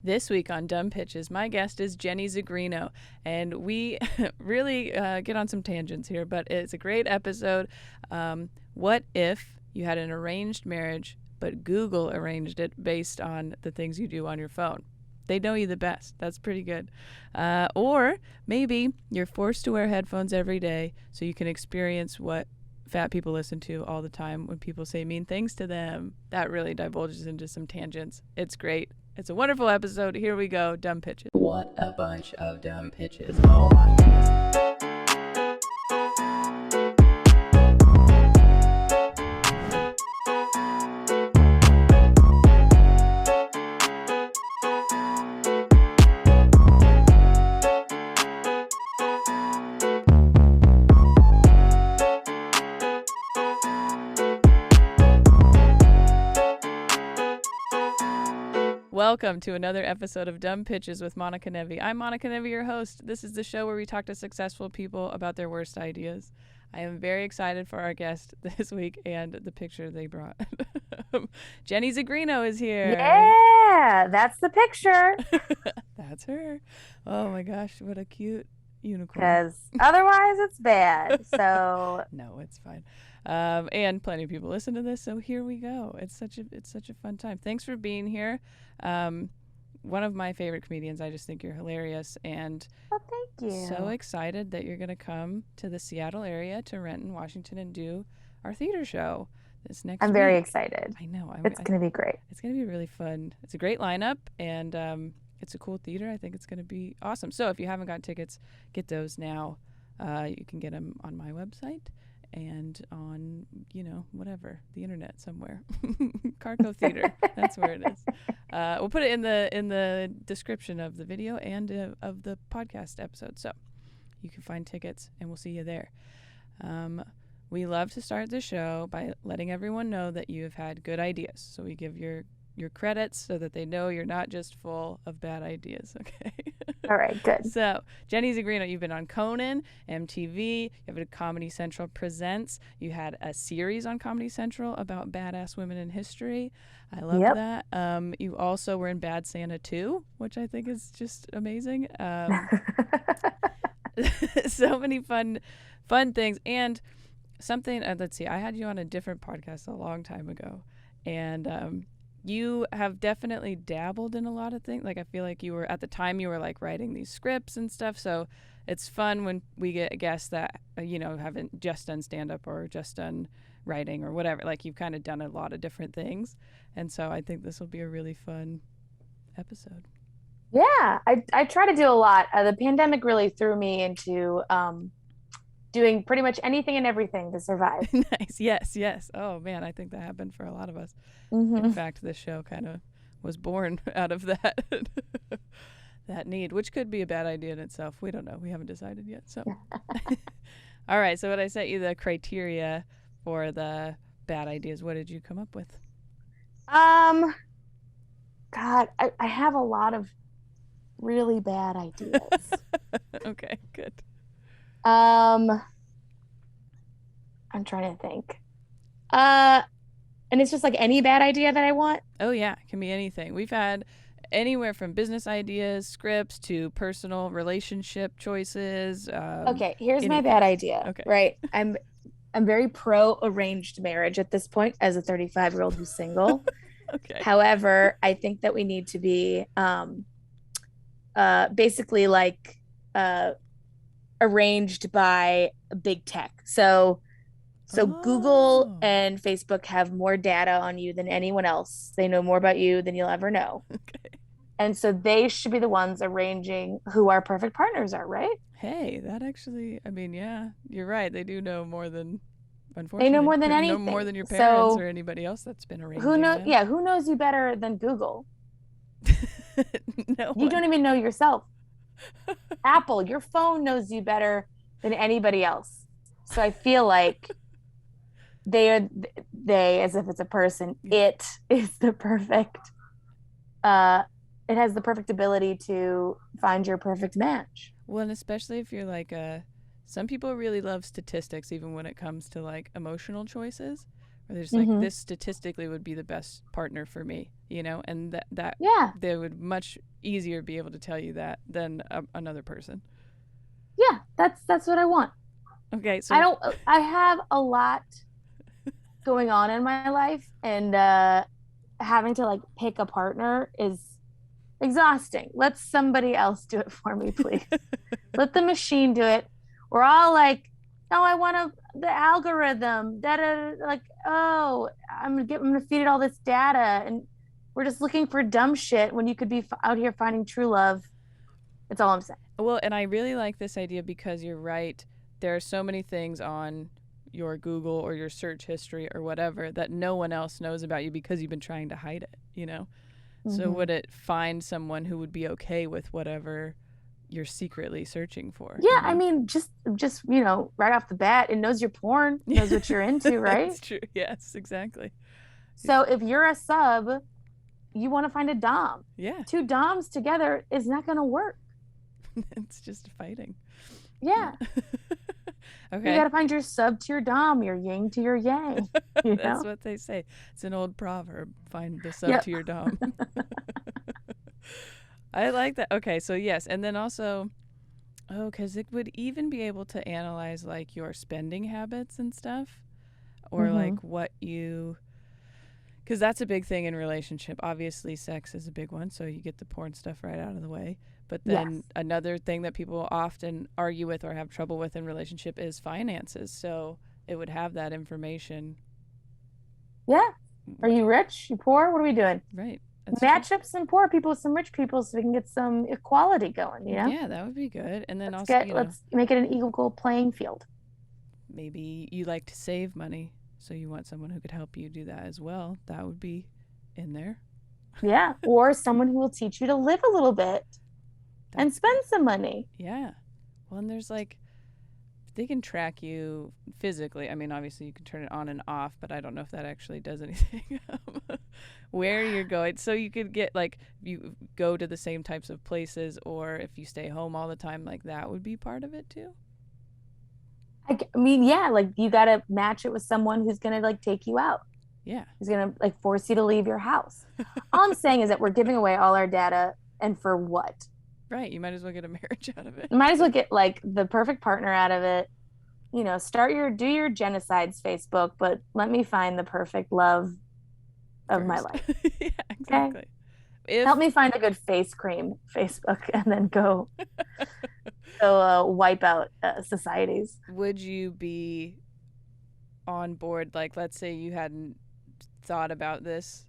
This week on Dumb Pitches, my guest is Jenny Zigrino, and we really get on some tangents here, but it's a great episode. What if you had an arranged marriage, but Google arranged it based on the things you do on your phone? They know you the best. That's pretty good. Or maybe you're forced to wear headphones every day so you can experience what fat people listen to all the time when people say mean things to them. That really divulges into some tangents. It's great. It's a wonderful episode. Here we go. Dumb pitches. What a bunch of dumb pitches. Oh my goodness. Welcome to another episode of Dumb Pitches with Monica Nevi. I'm Monica Nevi, your host. This is the show where we talk to successful people about their worst ideas. I am very excited for our guest this week and the picture they brought. Jenny Zigrino is here. Yeah, that's the picture. That's her. Oh my gosh, what a cute unicorn. Because otherwise it's bad. So no, it's fine. And plenty of people listen to this, so here we go. It's such a fun time. Thanks for being here. One of my favorite comedians. I just think you're hilarious, and thank you. So excited that you're going to come to the Seattle area to Renton, Washington, and do our theater show this next week. I'm very excited. I know. It's going to be great. It's going to be really fun. It's a great lineup, and it's a cool theater. I think it's going to be awesome. So if you haven't got tickets, get those now. You can get them on my website and on, whatever, the internet somewhere. Carco Theater. That's where it is. We'll put it in the description of the video and of the podcast episode. So you can find tickets and we'll see you there. We love to start the show by letting everyone know that you have had good ideas. So we give your credits so that they know you're not just full of bad ideas, okay? All right, good. So, Jenny Zigrino, you've been on Conan, MTV, you have a Comedy Central Presents, you had a series on Comedy Central about badass women in history. I love that. You also were in Bad Santa 2, which I think is just amazing. So many fun things. And something, let's see, I had you on a different podcast a long time ago, and you have definitely dabbled in a lot of things. Like, I feel like you were like writing these scripts and stuff. So it's fun when we get guests that, haven't just done stand-up or just done writing or whatever. Like, you've kind of done a lot of different things. And so I think this will be a really fun episode. Yeah, I try to do a lot. The pandemic really threw me into doing pretty much anything and everything to survive. Nice. Yes. Oh, man, I think that happened for a lot of us. Mm-hmm. In fact, this show kind of was born out of that that need, which could be a bad idea in itself. We don't know. We haven't decided yet. So, all right. So when I sent you the criteria for the bad ideas, what did you come up with? God, I have a lot of really bad ideas. Okay, good. I'm trying to think. And it's just like any bad idea that I want? Oh, yeah. It can be anything. We've had anywhere from business ideas, scripts, to personal relationship choices. Okay, here's my bad idea. Okay. Right. I'm very pro arranged marriage at this point as a 35-year-old who's single. Okay. However, I think that we need to be basically like arranged by big tech. So Google and Facebook have more data on you than anyone else. They know more about you than you'll ever know. Okay. And so they should be the ones arranging who our perfect partners are, right? Hey, that actually, yeah, you're right. They do know more than, unfortunately. They know more than anything. Know more than your parents or anybody else that's been arranging. Who knows? Yeah, who knows you better than Google? No. You don't even know yourself. Apple, your phone knows you better than anybody else. So I feel like they, as if it's a person, it is the perfect, it has the perfect ability to find your perfect match. Well, and especially if you're like some people really love statistics, even when it comes to like emotional choices, Or there's like, Mm-hmm. this statistically would be the best partner for me, you know, and that Yeah. they would much easier be able to tell you that than another person. Yeah. That's what I want. Okay, I so don't, I have a lot going on in my life, and having to like pick a partner is exhausting. Let somebody else do it for me, please. Let the machine do it. We're all like, oh, I want to the algorithm. Data, like, oh, I'm gonna feed it all this data, and we're just looking for dumb shit when you could be out here finding true love. That's all I'm saying. well, and I really like this idea because you're right. There are so many things on your Google or your search history or whatever that no one else knows about you because you've been trying to hide it, you know? So Mm-hmm. would it find someone who would be okay with whatever you're secretly searching for, Yeah, you I know? mean, just right off the bat, it knows your porn, knows what you're into, right? That's true. Yes, exactly. So if you're a sub, you want to find a dom. Yeah. Two doms together is not going to work. It's just fighting. Yeah. Yeah. You Okay. got to find your sub to your dom, your yin to your yang, you That's know? what they say. It's an old proverb. Find the sub Yep. to your dom. I like that. Okay, so yes, and then also, oh, because it would even be able to analyze like your spending habits and stuff, or Mm-hmm. like what you, because that's a big thing in relationship. Obviously, sex is a big one, so you get the porn stuff right out of the way. But Yes. then another thing that people often argue with or have trouble with in relationship is finances. So it would have that information. Yeah. Are you rich? You poor? What are we doing? Right. That's true. Match up some poor people with some rich people so we can get some equality going, you know? Yeah, that would be good. And then also, Let's make it an equal playing field. maybe you like to save money, so you want someone who could help you do that as well. That would be in there. Yeah. Or someone who will teach you to live a little bit and That's spend some money. yeah. Well, and there's like they can track you physically. I mean, obviously you can turn it on and off, but I don't know if that actually does anything. Where you're going, so you could get like you go to the same types of places, or if you stay home all the time, like that would be part of it too. I mean, yeah, like you got to match it with someone who's going to like take you out, Yeah. who's going to like force you to leave your house. All I'm saying is that we're giving away all our data, and for what? Right. You might as well get a marriage out of it. Might as well get like the perfect partner out of it. You know, do your genocides Facebook, but let me find the perfect love of my First. life. Yeah, Okay. exactly. If Help me find a good face cream Facebook, and then go wipe out societies. would you be on board, like let's say you hadn't thought about this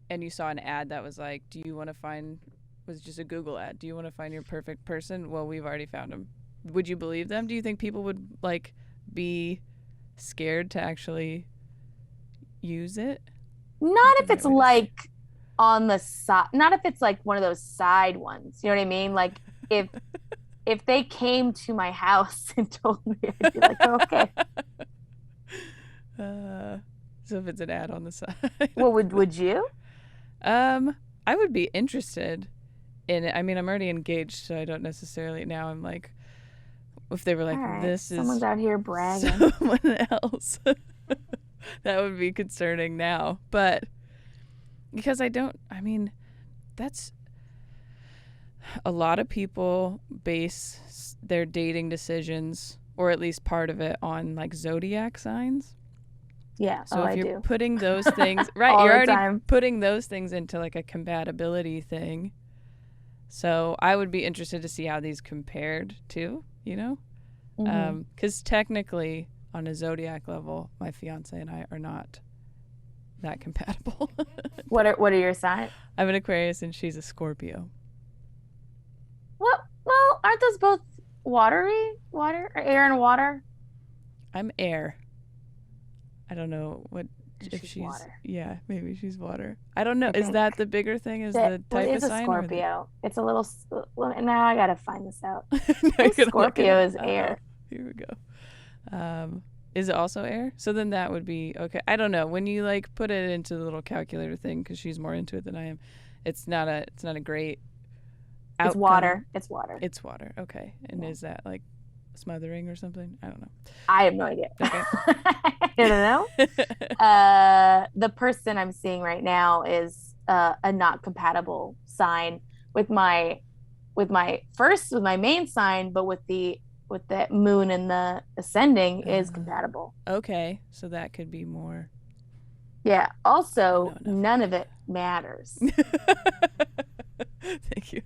and you saw an ad that was like, do you want to find, was just a Google ad, do you want to find your perfect person? Well, we've already found him. Would you believe them? Do you think people would like be scared to actually use it? Not That's if the it's right way to say like on the side, not if it's like one of those side ones. You know what I mean? Like if if they came to my house and told me, I'd be like, oh, okay. uh, so if it's an ad on the side. Well, would you? I would be interested in it. I mean, I'm already engaged, so I don't necessarily, now I'm like, if they were All like, right, this someone's is out here bragging. someone else, that would be concerning now. But because I mean, that's a lot of people base their dating decisions, or at least part of it, on like zodiac signs. Yeah. So Oh, if I you're do putting those things, right, all you're the already time. putting those things into like a compatibility thing. So I would be interested to see how these compared to, you know? Hmm. Because technically, on a zodiac level, my fiance and I are not that compatible. What are your signs? I'm an Aquarius and she's a Scorpio. Well, aren't those both watery? Water or air and water? I'm air. I don't know what And if she's she's, water. yeah, maybe she's water. I don't know. I Is think that the bigger thing? Is that the what type of is a sign or the? Scorpio? It's a little. Well, now I gotta find this out. No, I you're think gonna look it Scorpio up. is Uh oh. air. Here we go. Is it also air? So then that would be okay. I don't know. When you like put it into the little calculator thing, because she's more into it than I am, it's not a great It's outcome. water. It's water. It's water. Okay. And Yeah. is that like smothering or something. I don't know. I have no idea. Okay. I don't know. The person I'm seeing right now is a not compatible sign with my main sign, but with the moon and the ascending is compatible. Okay, so that could be more. Yeah. I know Also, enough none about of it matters, it. Thank you.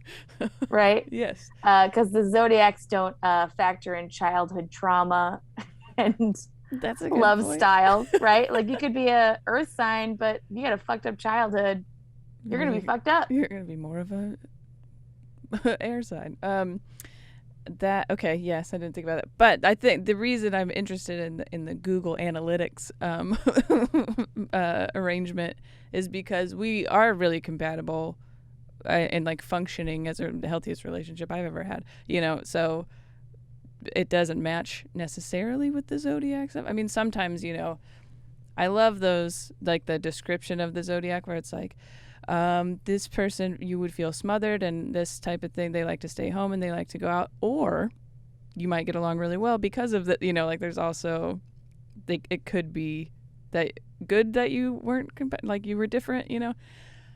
right? Yes. Because the zodiacs don't factor in childhood trauma and That's a good love point. styles, right? Like you could be a earth sign, but you got a fucked up childhood, you're gonna be fucked up. You're gonna be more of a air sign. That okay, yes, I didn't think about it, but I think the reason I'm interested in the Google Analytics arrangement is because we are really compatible and like functioning as the healthiest relationship I've ever had. So it doesn't match necessarily with the zodiac stuff. I mean, sometimes I love those, like the description of the zodiac where it's like, this person, you would feel smothered and this type of thing. They like to stay home and they like to go out, or you might get along really well because of that. Like there's also, it could be that good that you weren't like you were different.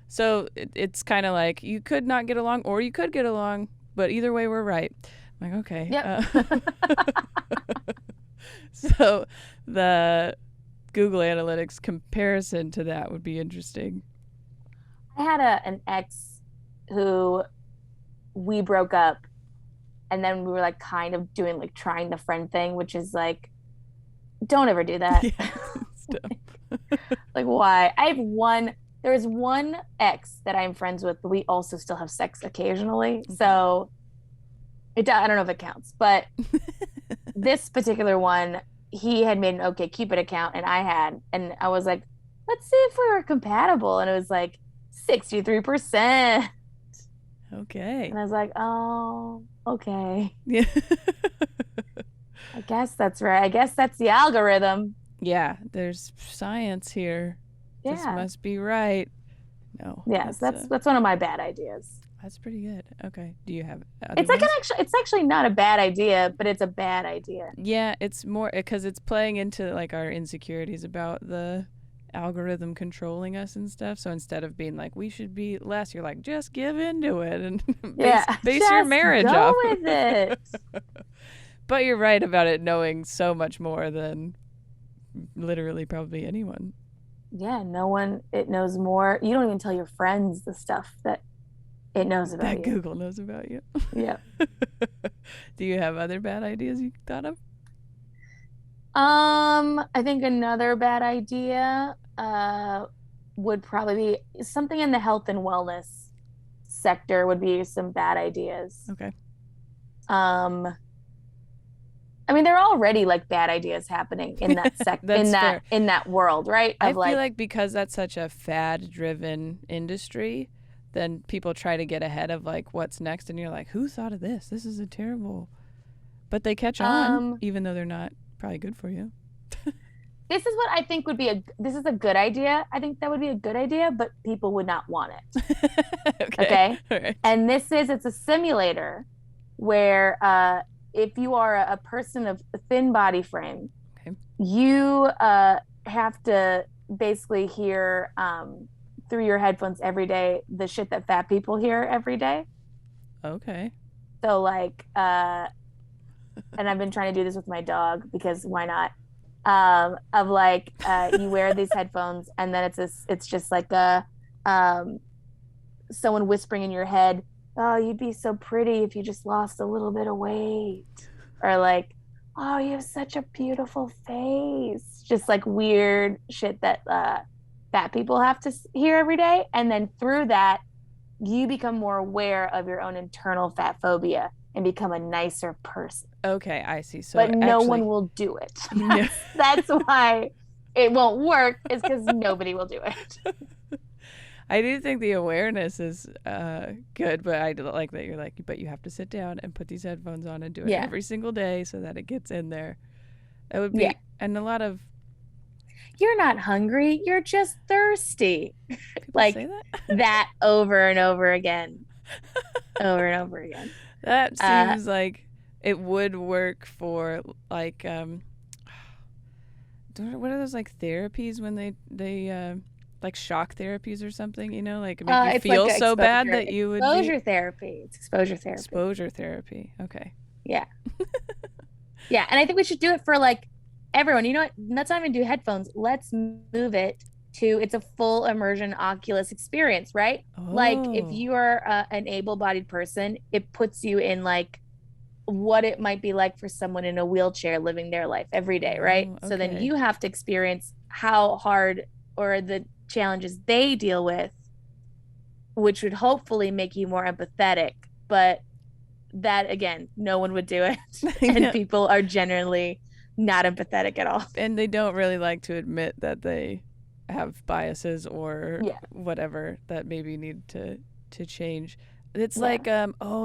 So it's kind of like you could not get along or you could get along, but either way we're right. I'm like, okay. Yep. So the Google Analytics comparison to that would be interesting. I had an ex who we broke up, and then we were like kind of doing like trying the friend thing, which is like, don't ever do that. Yeah, Like, why? There's one ex that I'm friends with, but we also still have sex occasionally. Okay. So I don't know if it counts, but this particular one, he had made an OK Cupid account and I had, and I was like, let's see if we were compatible. And it was like 63%. Okay. And I was like, oh, okay. Yeah. I guess that's right. I guess that's the algorithm. Yeah, there's science here. This Yeah. must be right. No. Yes, that's one of my bad ideas. That's pretty good. Okay. Do you have other It's like ones? it's actually not a bad idea, but it's a bad idea. Yeah, it's more because it's playing into like our insecurities about the algorithm controlling us and stuff. So instead of being like we should be less, you're like just give into it and base your just marriage go off. with it. But you're right about it knowing so much more than literally probably anyone. Yeah, no one it knows more. You don't even tell your friends the stuff that it knows about That you. Google knows about you. Yeah. Do you have other bad ideas you thought of? I think another bad idea would probably be something in the health and wellness sector would be some bad ideas. Okay. I mean, there are already like bad ideas happening in that in that world, right? I feel like because that's such a fad-driven industry, then people try to get ahead of like what's next, and you're like, who thought of this? This is a terrible. But they catch on, even though they're not probably good for you. This is what I think would be this is a good idea. I think that would be a good idea, but people would not want it. Okay. All right. And it's a simulator where if you are a person of a thin body frame, okay, you have to basically hear through your headphones every day the shit that fat people hear every day. Okay. So like and I've been trying to do this with my dog because why not? Of like you wear these headphones and then it's just like a someone whispering in your head, oh, you'd be so pretty if you just lost a little bit of weight, or like, oh, you have such a beautiful face, just like weird shit that fat people have to hear every day. And then through that you become more aware of your own internal fat phobia and become a nicer person. Okay, I see. So but no one will do it. That's why it won't work, is because nobody will do it. I do think the awareness is good, but I like that you're like, but you have to sit down and put these headphones on and do it every single day so that it gets in there. It would be, and a lot of. You're not hungry, you're just thirsty. People like say that over and over again. Over and over again. That seems like it would work for like what are those like therapies when they like shock therapies or something, like make you It's like feel a so bad exposure that you would be exposure therapy. It's exposure therapy. exposure therapy. Okay. Yeah. Yeah, and I think we should do it for like everyone. You know what? Let's not even do headphones. Let's move it to it's a full immersion Oculus experience, right? Like if Oh, you are an able-bodied person, it puts you in like what it might be like for someone in a wheelchair living their life every day, right? oh, So then okay. you have to experience how hard or the challenges they deal with, which would hopefully make you more empathetic. But that again, no one would do it. And Yeah. people are generally not empathetic at all. And they don't really like to admit that they have biases or Yeah. whatever that maybe need to change. It's Yeah. like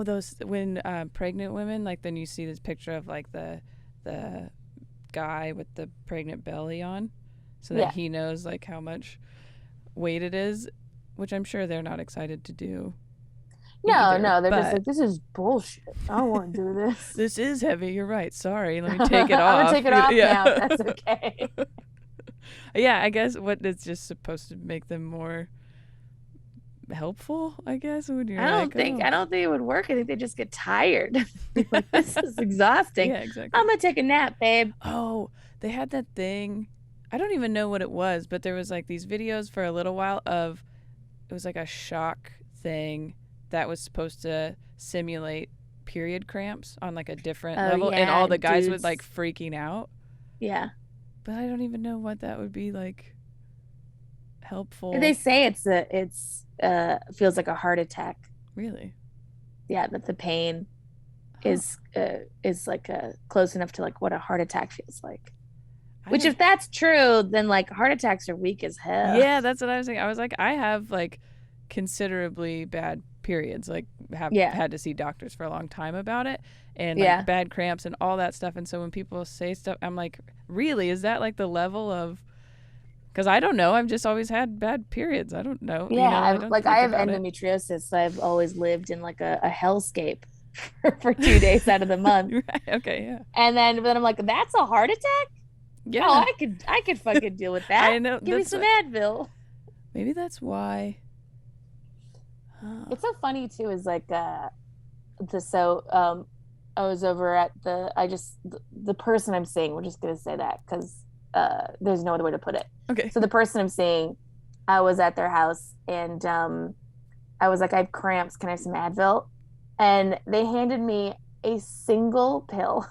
those when pregnant women, like then you see this picture of like the guy with the pregnant belly on, so that Yeah. he knows like how much weight it is, which I'm sure they're not excited to do No, either. no, they're just But like, this is bullshit. I don't want to do this. this is heavy. You're right. Sorry. Let me I'm take it gonna off. take it off now. Yeah. That's okay. Yeah, I guess what it's just supposed to make them more helpful, I guess, when you're like, oh. I don't think it would work. I think they just get tired. Like, this is exhausting. Yeah, exactly. I'm gonna take a nap, babe. Oh, they had that thing. I don't even know what it was, but there was like these videos for a little while of it was like a shock thing that was supposed to simulate period cramps on like a different level, and all Yeah, the guys would dudes. like freaking out. Yeah. But I don't even know what that would be like helpful. They say it's feels like a heart attack. Really? Yeah, that the pain Huh. is like close enough to like what a heart attack feels like. I Which have if that's true, then like heart attacks are weak as hell. Yeah, that's what I was thinking. I was like, I have like considerably bad periods, like have Yeah. had to see doctors for a long time about it, and like Yeah. bad cramps and all that stuff. And so when people say stuff, I'm like, really? Is that like the level of? Because I don't know. I've just always had bad periods. I don't know. Yeah, I I'm don't like think I have about it. endometriosis, so I've always lived in like a hellscape for 2 days out of the month. Right. Okay. Yeah. And then I'm like, that's a heart attack? Oh, Yeah. I could fucking deal with I that. know. Give me That's some what, Advil. maybe that's why. Huh. It's so funny too, is like the so I was over at the person I'm seeing, we're just gonna say that because there's no other way to put it. Okay. So the person I'm seeing, I was at their house and I was like, I have cramps, can I have some Advil? And they handed me a single pill.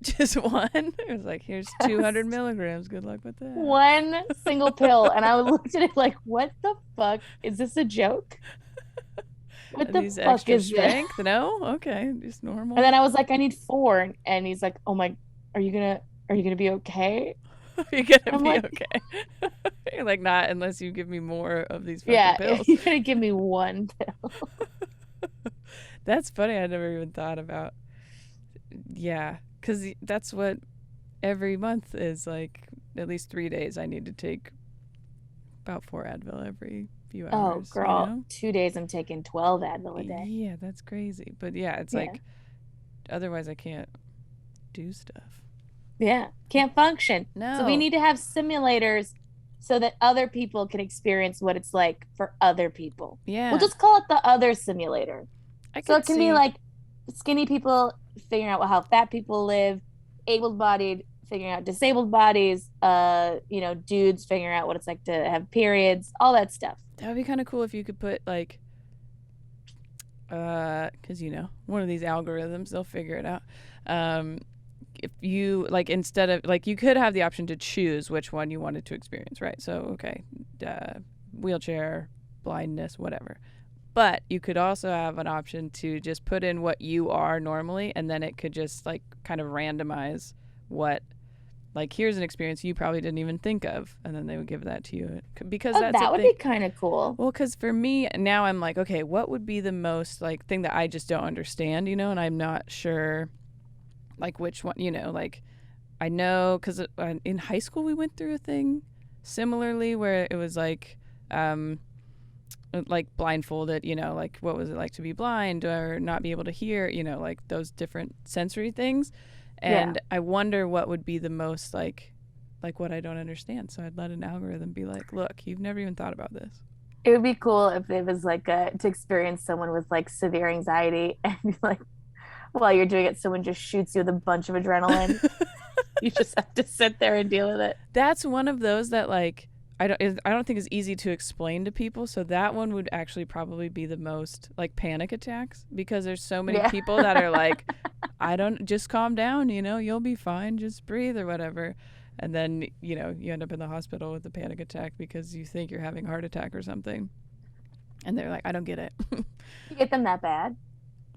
Just one. It was like, here's 200 milligrams. Good luck with that. One single pill. And I looked at it like, what the fuck? Is this a joke? What Are the these fuck extra is this? strength? No? Okay. Just normal. And then I was like, I need four. And he's like, oh my, are you gonna be okay? You're gonna I'm be like, okay. You're like, not unless you give me more of these fucking yeah, pills. you're gonna give me one pill. That's funny. I never even thought about. Yeah, because that's what every month is like. At least 3 days, I need to take about 4 Advil every few Oh, hours. girl, 2 days I'm taking 12 Advil a day. Yeah, that's crazy. But yeah, it's Yeah. like otherwise I can't do stuff. Yeah, can't function. So we No. need to have simulators so that other people can experience what it's like for other people. Yeah. We'll just call it the other simulator. I So could it can see. be like skinny people figuring out how fat people live, able-bodied figuring out disabled bodies, dudes figuring out what it's like to have periods, all that stuff. That would be kind of cool if you could put like, because one of these algorithms, they'll figure it out. If you like, instead of like, you could have the option to choose which one you wanted to experience, right? So okay, wheelchair, blindness, whatever. But you could also have an option to just put in what you are normally, and then it could just like kind of randomize what. Like, here's an experience you probably didn't even think of, and then they would give that to you because Oh, that's that a would thing. be kind of cool. Well, because for me now I'm like, okay, what would be the most like thing that I just don't understand, and I'm not sure, like which one, like I know because in high school we went through a thing similarly where it was like, like blindfolded, like what was it like to be blind or not be able to hear, like those different sensory things. Yeah. And I wonder what would be the most like what I don't understand. So I'd let an algorithm be like, look, you've never even thought about this. It would be cool if it was like to experience someone with like severe anxiety and like while you're doing it, someone just shoots you with a bunch of adrenaline. You just have to sit there and deal with it. That's one of those that like I don't think is easy to explain to people. So that one would actually probably be the most like panic attacks, because there's so many Yeah. people that are like, I don't, just calm down, you'll be fine, just breathe or whatever. And then, you end up in the hospital with a panic attack because you think you're having a heart attack or something. And they're like, I don't get it. You get them that bad?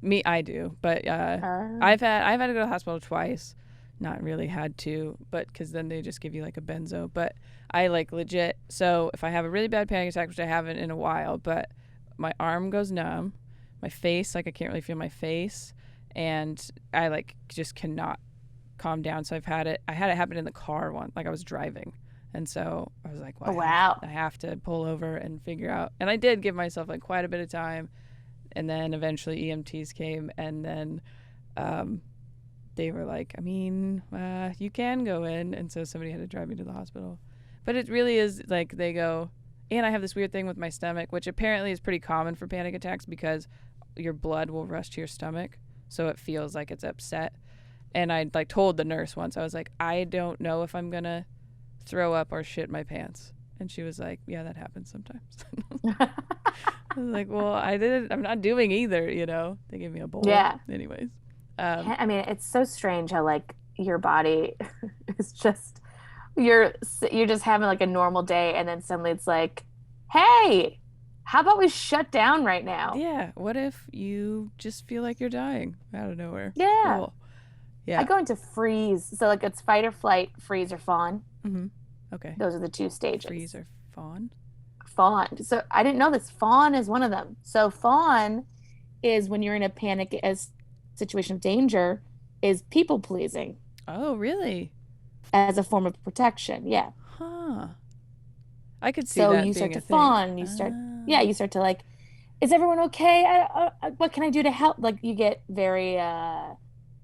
Me, I do. But I've had to go to the hospital twice. Not really had to, but because then they just give you like a benzo. But I like legit. So if I have a really bad panic attack, which I haven't in a while, but my arm goes numb, my face, like I can't really feel my face, and I like just cannot calm down. So I had it happen in the car once, like I was driving. And so I was like, well, Oh, wow. I have to pull over and figure out. And I did give myself like quite a bit of time. And then eventually EMTs came, and then they were like, I mean, you can go in. And so somebody had to drive me to the hospital. But it really is like they go, and I have this weird thing with my stomach, which apparently is pretty common for panic attacks because your blood will rush to your stomach. So it feels like it's upset. And I like told the nurse once, I was like, I don't know if I'm going to throw up or shit my pants. And she was like, yeah, that happens sometimes. I was like, well, I'm not doing either, They gave me a bowl. Yeah. Anyways. I mean, it's so strange how like your body is just you're just having like a normal day and then suddenly it's like, "Hey, how about we shut down right now?" Yeah. What if you just feel like you're dying out of nowhere? Yeah. Cool. Yeah. I go into freeze. So like it's fight or flight, freeze or fawn. Mm-hmm. Okay. Those are the two stages. Freeze or fawn? Fawn. So I didn't know this. Fawn is one of them. So fawn is when you're in a panic as situation of danger, is people pleasing. Oh, really? As a form of protection. Yeah. Huh. I could see so that you being start to a thing. fawn. You start, yeah, you start to like, is everyone okay? What can I do to help? Like you get very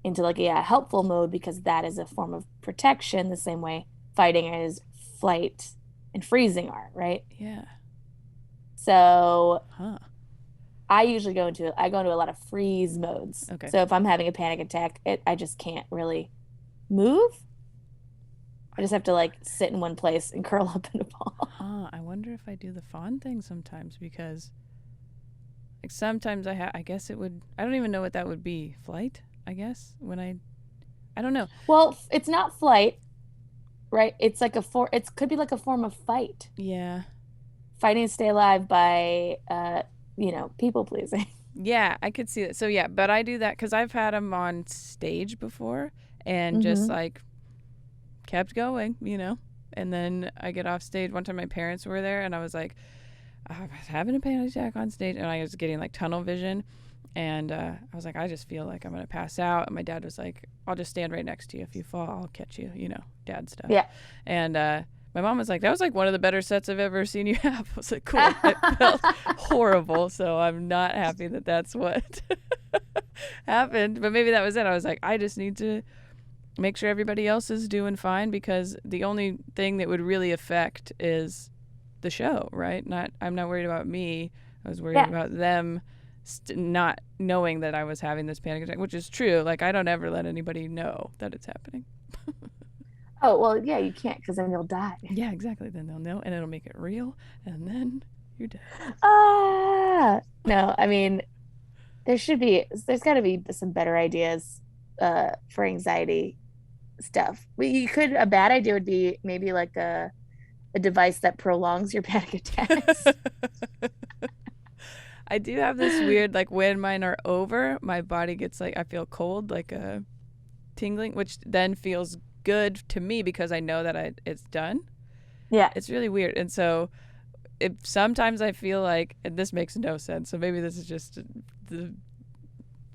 into like a helpful mode because that is a form of protection, the same way fighting is flight and freezing are, right? Yeah. So Huh. I usually go into a lot of freeze modes. Okay. So if I'm having a panic attack, I just can't really move. I just have to like sit in one place and curl up in a ball. Huh. I wonder if I do the fawn thing sometimes, because like sometimes I guess it would, I don't even know what that would be. Flight, I guess, when I don't know. Well, it's not flight, right? It's like it could be like a form of fight. Yeah. Fighting to stay alive by people pleasing. Yeah, I could see that. So yeah, but I do that because I've had them on stage before and just like kept going, and then I get off stage. One time my parents were there and I was like, I was having a panic attack on stage and I was getting like tunnel vision, and I was like, I just feel like I'm gonna pass out. And my dad was like, I'll just stand right next to you. If you fall, I'll catch you, dad stuff. Yeah. And my mom was like, that was like one of the better sets I've ever seen you have. I was like, cool. It felt horrible, so I'm not happy that that's what happened. But maybe that was it. I was like, I just need to make sure everybody else is doing fine, because the only thing that would really affect is the show, right? I'm not worried about me. I was worried about them not knowing that I was having this panic attack, which is true. Like, I don't ever let anybody know that it's happening. Oh, well, yeah, you can't, because then you'll die. Yeah, exactly. Then they'll know, and it'll make it real, and then you're dead. No, I mean, there's got to be some better ideas for anxiety stuff. A bad idea would be maybe like a device that prolongs your panic attacks. I do have this weird, like, when mine are over, my body gets like, I feel cold, like a tingling, which then feels good to me because I know that it's done. Yeah. It's really weird. And so sometimes I feel like, and this makes no sense, so maybe this is just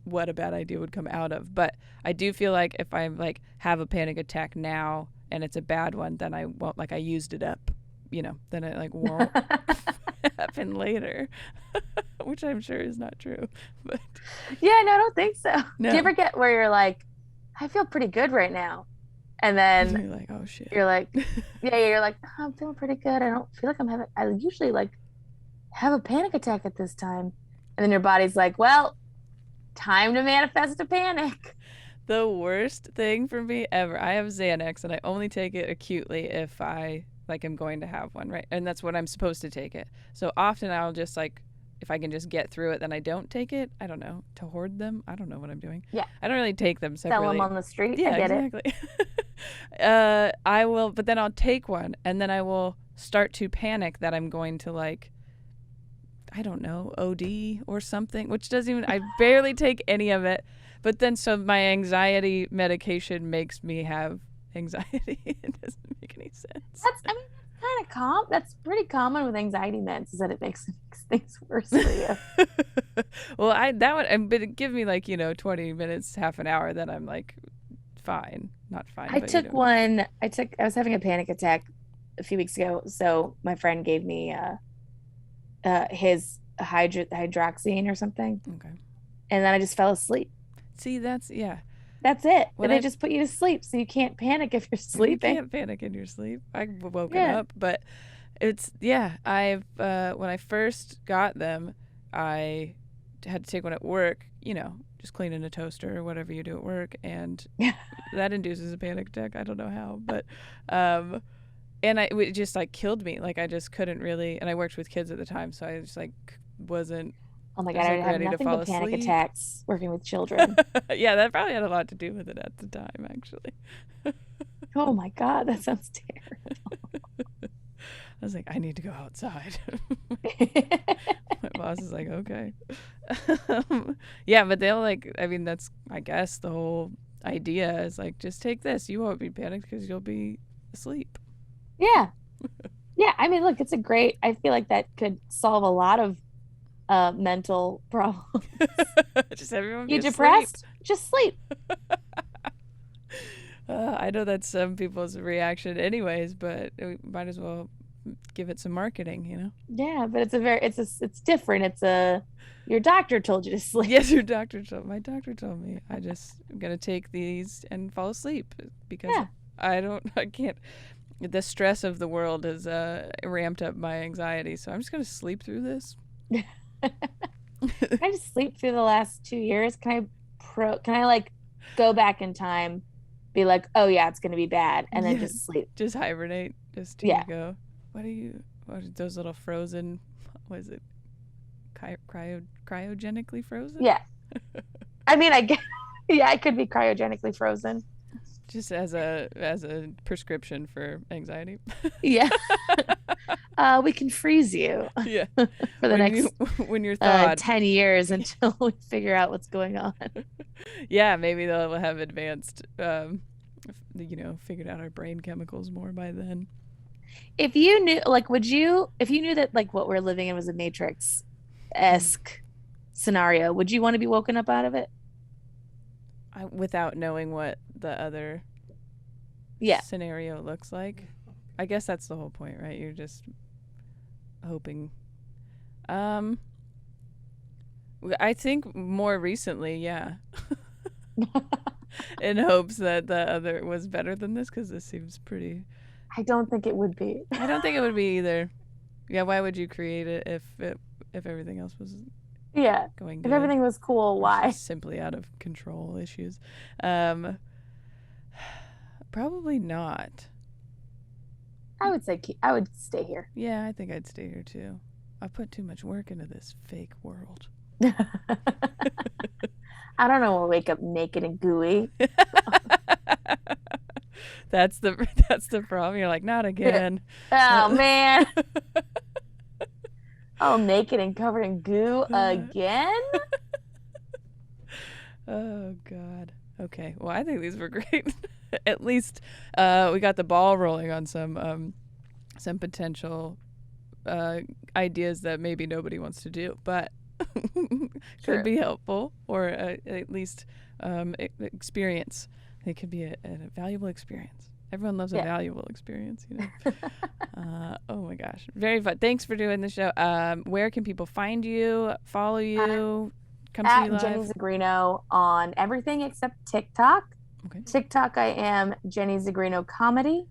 what a bad idea would come out of, but I do feel like if I like have a panic attack now and it's a bad one, then I won't, like, I used it up, then it like won't happen later, which I'm sure is not true. But Yeah, no, I don't think so. Do you no, ever get where you're like, I feel pretty good right now, and and then you're like, oh shit. you're like, yeah, you're like, oh, I'm feeling pretty good. I don't feel like I'm having. I usually like have a panic attack at this time, and then your body's like, well, time to manifest a panic. The worst thing for me ever. I have Xanax, and I only take it acutely if I like am going to have one, right? And that's when I'm supposed to take it. So often I'll just like, if I can just get through it, then I don't take it. I don't know, to hoard them. I don't know what I'm doing. Yeah, I don't really take them sell them separately. on the street. I Yeah, get it. exactly. I will, but then I'll take one, and then I will start to panic that I'm going to like, I don't know, OD or something, which doesn't even, I barely take any of it. But then, so my anxiety medication makes me have anxiety. It doesn't make any sense. I mean, that's kind of That's pretty common with anxiety meds, is that it makes things worse for you. Well, that would, but it give me like, 20 minutes, half an hour, then I'm like fine. Not fine, I but took one. I was having a panic attack a few weeks ago, so my friend gave me his hydroxine or something, okay. and then I just fell asleep. See, yeah. That's it. When They I just put you to sleep, so you can't panic if you're You sleeping. can't panic in your sleep. I've woken Yeah. up, but yeah. I've when I first got them, I had to take one at work. Just cleaning a toaster or whatever you do at work, and Yeah. that induces a panic attack. I don't know how, but and it just like killed me. Like I just couldn't really. And I worked with kids at the time, so I just like wasn't. Oh my I God, was I like have ready to nothing fall but panic asleep. attacks working with children. Yeah, that probably had a lot to do with it at the time, actually. Oh my God, that sounds terrible. I was like, I need to go outside. My boss is like, okay. Yeah, but they'll like, I mean, that's, I guess, the whole idea is like, just take this. You won't be panicked because you'll be asleep. Yeah. Yeah. I mean, look, I feel like that could solve a lot of mental problems. Just everyone be You asleep. depressed? Just sleep. I know that's some people's reaction anyways, but we might as well give it some marketing. Yeah, but it's different. Your doctor told you to sleep. Yes, my doctor told me I'm going to take these and fall asleep because Yeah. I can't, the stress of the world has ramped up my anxiety. So I'm just going to sleep through this. Can I just sleep through the last 2 years? Can I like go back in time, be like, oh yeah, it's gonna be bad, and then just sleep? Just hibernate. Just to go. What are those little frozen, what is it? Cryogenically frozen? Yeah. I mean, I guess, yeah, I could be cryogenically frozen. Just as a prescription for anxiety. Yeah. We can freeze you. Yeah. For the next when you're thawed. 10 years until we figure out what's going on. Yeah, maybe they'll have advanced, figured out our brain chemicals more by then. If you knew, like, if you knew that, like, what we're living in was a Matrix-esque scenario, would you want to be woken up out of it? Without knowing what the other scenario looks like? I guess that's the whole point, right? You're just hoping. I think more recently, yeah. In hopes that the other was better than this, because this seems pretty. I don't think it would be. I don't think it would be either. Yeah, why would you create it if everything else was going good? If everything was cool, why? Simply out of control issues. Probably not. I would say I would stay here. Yeah, I think I'd stay here too. I put too much work into this fake world. I don't know. We'll wake up naked and gooey. That's the problem. You're like, not again. Oh man. All naked and covered in goo again? Oh God. Okay. Well, I think these were great. At least we got the ball rolling on some potential ideas that maybe nobody wants to do, but could be helpful, or at least experience. It could be a valuable experience. Everyone loves a Yeah. valuable experience, Oh my gosh. Very fun. Thanks for doing the show. Where can people find you, follow you, come see you At Jenny live? Zigrino on everything except TikTok. Okay. TikTok, I am Jenny Zigrino Comedy.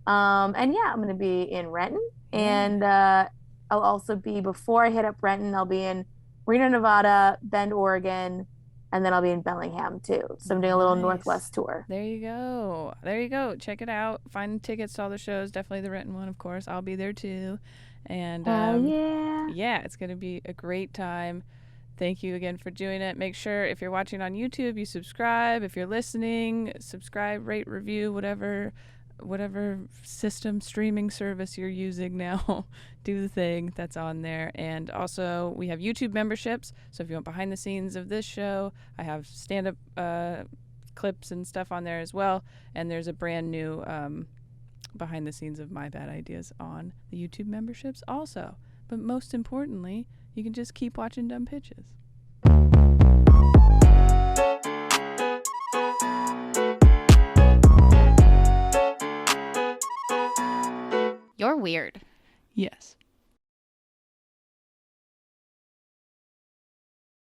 And yeah, I'm going to be in Renton. Yeah. And I'll also be, before I hit up Renton, I'll be in Reno, Nevada, Bend, Oregon, and then I'll be in Bellingham too. So I'm doing a little Nice. Northwest tour. There you go. There you go. Check it out. Find tickets to all the shows. Definitely the Renton one, of course. I'll be there too. And Hell yeah. yeah, it's going to be a great time. Thank you again for doing it. Make sure if you're watching on YouTube, you subscribe. If you're listening, subscribe, rate, review, whatever system streaming service you're using now. Do the thing that's on there. And also, we have YouTube memberships. So if you want behind the scenes of this show, I have stand-up clips and stuff on there as well. And there's a brand new behind the scenes of My Bad Ideas on the YouTube memberships also. But most importantly, you can just keep watching Dumb Pitches. You're weird. Yes.